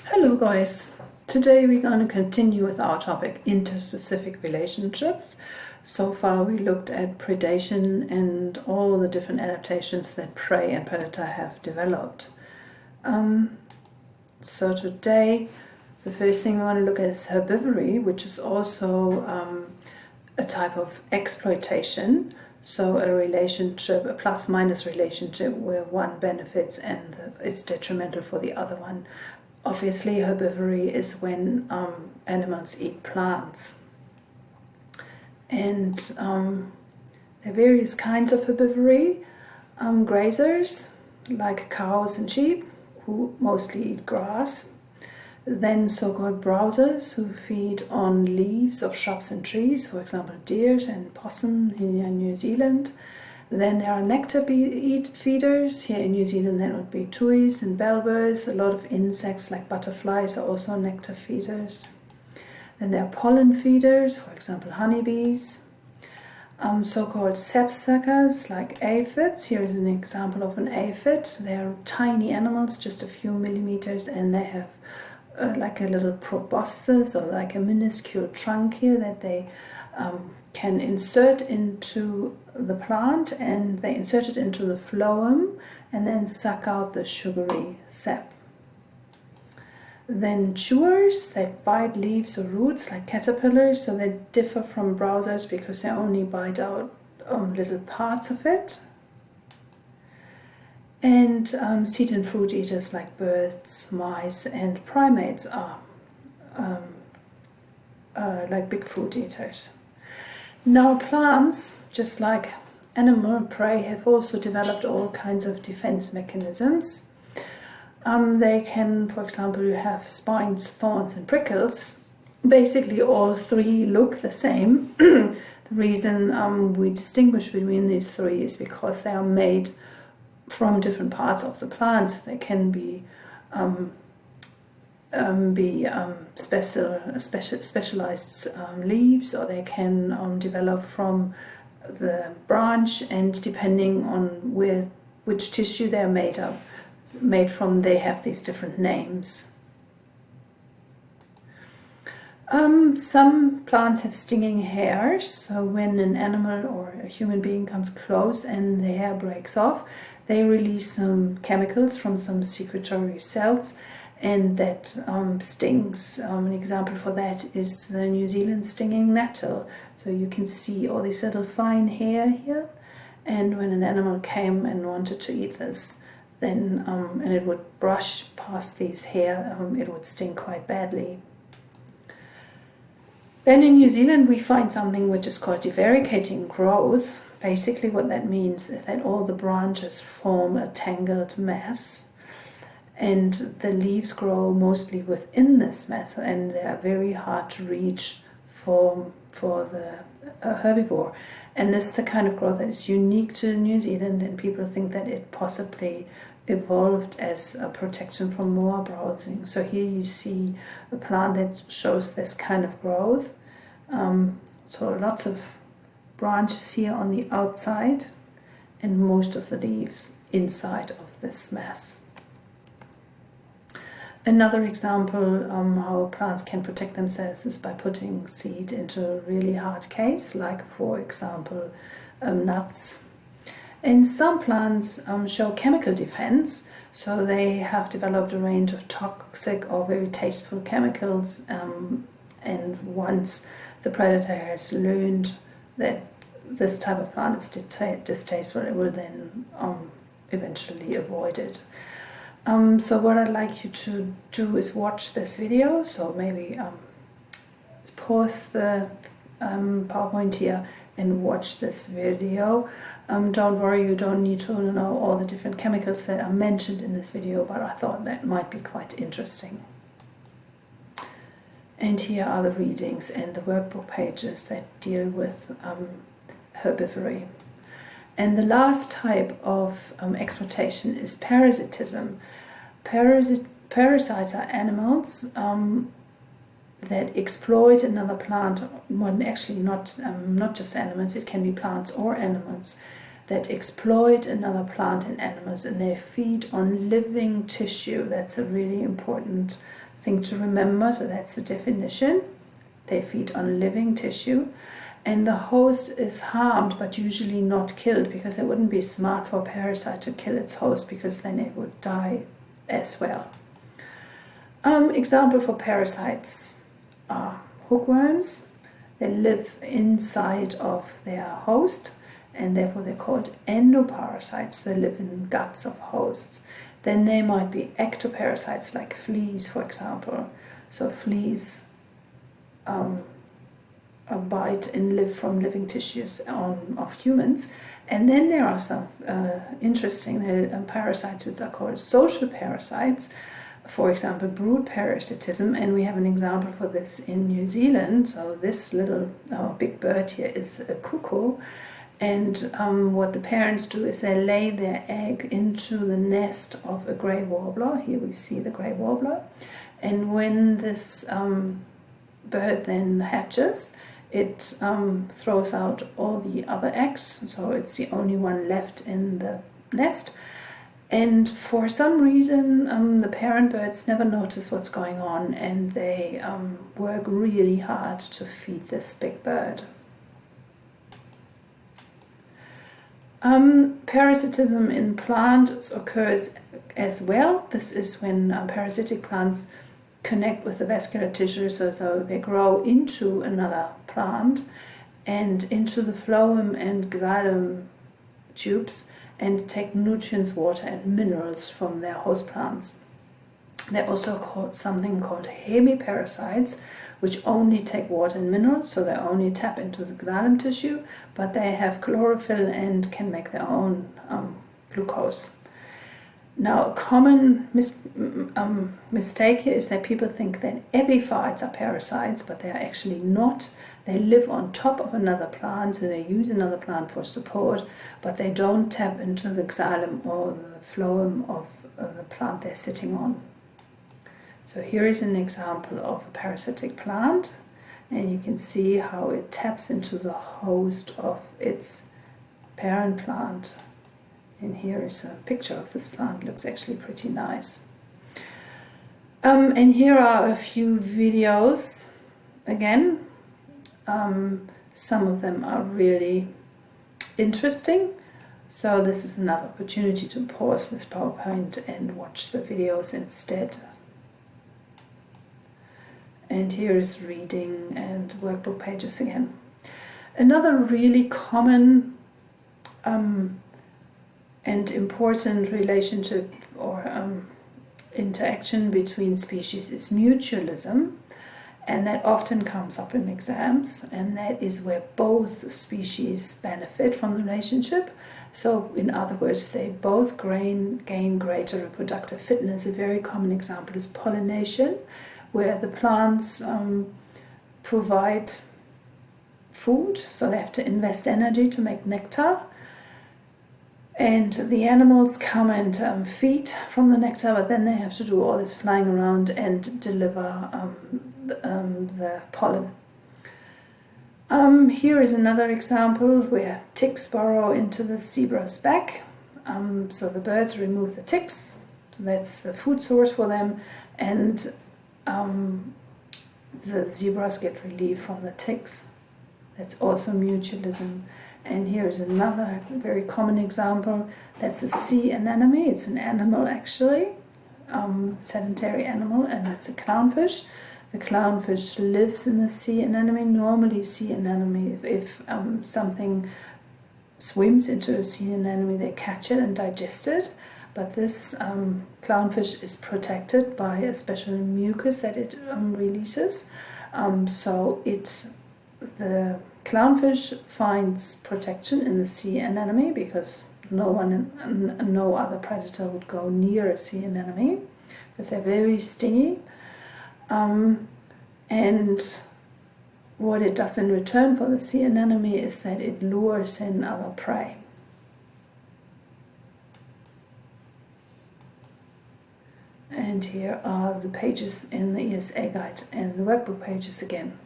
Hello guys, today we're going to continue with our topic interspecific relationships. So far we looked at predation and all the different adaptations that prey and predator have developed. So today the first thing we want to look at is herbivory, which is also a type of exploitation. So a relationship, a plus-minus relationship where one benefits and it's detrimental for the other one. Obviously, herbivory is when animals eat plants. And there are various kinds of herbivory. Grazers, like cows and sheep, who mostly eat grass. Then so-called browsers, who feed on leaves of shrubs and trees, for example deers and possum here in New Zealand. Then there are nectar feeders. Here in New Zealand that would be tuis and bellbirds. A lot of insects like butterflies are also nectar feeders. Then there are pollen feeders, for example honeybees. So-called sapsuckers like aphids. Here is an example of an aphid. They are tiny animals, just a few millimeters, and they have like a little proboscis or like a minuscule trunk here that they can insert into the plant, and they insert it into the phloem and then suck out the sugary sap. Then chewers that bite leaves or roots like caterpillars, so they differ from browsers because they only bite out little parts of it. And seed and fruit eaters like birds, mice and primates are like big fruit eaters. Now plants, just like animal prey, have also developed all kinds of defense mechanisms. They can, for example, you have spines, thorns and prickles. Basically all three look the same. The reason we distinguish between these three is because they are made from different parts of the plants. They can be specialized leaves, or they can develop from the branch, and depending on which tissue they're made from, they have these different names. Some plants have stinging hairs, so when an animal or a human being comes close and the hair breaks off, they release some chemicals from some secretory cells, and that stings. An example for that is the New Zealand stinging nettle. So you can see all these little fine hair here, and when an animal came and wanted to eat this, then and it would brush past these hair, it would sting quite badly. Then in New Zealand we find something which is called devaricating growth. Basically what that means is that all the branches form a tangled mass, and the leaves grow mostly within this mass, and they are very hard to reach for the herbivore. And this is the kind of growth that is unique to New Zealand, and people think that it possibly evolved as a protection from more browsing. So here you see a plant that shows this kind of growth. So lots of branches here on the outside, and most of the leaves inside of this mass. Another example how plants can protect themselves is by putting seed into a really hard case, like for example nuts. And some plants show chemical defense, so they have developed a range of toxic or very tasteful chemicals, and once the predator has learned that this type of plant is distasteful, it will then eventually avoid it. So what I'd like you to do is watch this video. So maybe pause the PowerPoint here and watch this video. Don't worry, you don't need to know all the different chemicals that are mentioned in this video, but I thought that might be quite interesting. And here are the readings and the workbook pages that deal with herbivory. And the last type of exploitation is parasitism. Parasites are animals that exploit another plant. Well, actually not just animals, it can be plants or animals that exploit another plant and animals, and they feed on living tissue. That's a really important thing to remember. So that's the definition. They feed on living tissue. And the host is harmed, but usually not killed, because it wouldn't be smart for a parasite to kill its host, because then it would die as well. Example for parasites are hookworms. They live inside of their host, and therefore they're called endoparasites. They live in guts of hosts. Then there might be ectoparasites, like fleas, for example. So fleas bite and live from living tissues of humans. And then there are some interesting parasites which are called social parasites, for example brood parasitism, and we have an example for this in New Zealand. So this little big bird here is a cuckoo, and what the parents do is they lay their egg into the nest of a grey warbler. Here we see the grey warbler, and when this bird then hatches, it throws out all the other eggs, so it's the only one left in the nest. And for some reason, the parent birds never notice what's going on, and they work really hard to feed this big bird. Parasitism in plants occurs as well. This is when parasitic plants connect with the vascular tissue, so they grow into another plant and into the phloem and xylem tubes, and take nutrients, water and minerals from their host plants. They're also called something called hemiparasites, which only take water and minerals, so they only tap into the xylem tissue, but they have chlorophyll and can make their own glucose. Now, a common mistake here is that people think that epiphytes are parasites, but they are actually not. They live on top of another plant, so they use another plant for support, but they don't tap into the xylem or the phloem of the plant they're sitting on. So here is an example of a parasitic plant, and you can see how it taps into the host of its parent plant. And here is a picture of this plant. It looks actually pretty nice. And here are a few videos again. Some of them are really interesting. So this is another opportunity to pause this PowerPoint and watch the videos instead. And here is reading and workbook pages again. Another really common and important relationship or interaction between species is mutualism, and that often comes up in exams, and that is where both species benefit from the relationship. So in other words, they both gain greater reproductive fitness. A very common example is pollination, where the plants provide food, so they have to invest energy to make nectar, and the animals come and feed from the nectar, but then they have to do all this flying around and deliver the pollen. Here is another example where ticks burrow into the zebra's back. So the birds remove the ticks, so that's the food source for them, and the zebras get relief from the ticks. That's also mutualism. And here is another very common example. That's a sea anemone. It's an animal actually, sedentary animal, and that's a clownfish. The clownfish lives in the sea anemone. Normally sea anemone, if something swims into a sea anemone, they catch it and digest it. But this clownfish is protected by a special mucus that it releases. The clownfish finds protection in the sea anemone because no other predator would go near a sea anemone because they're very stingy. And what it does in return for the sea anemone is that it lures in other prey. And here are the pages in the ESA guide and the workbook pages again.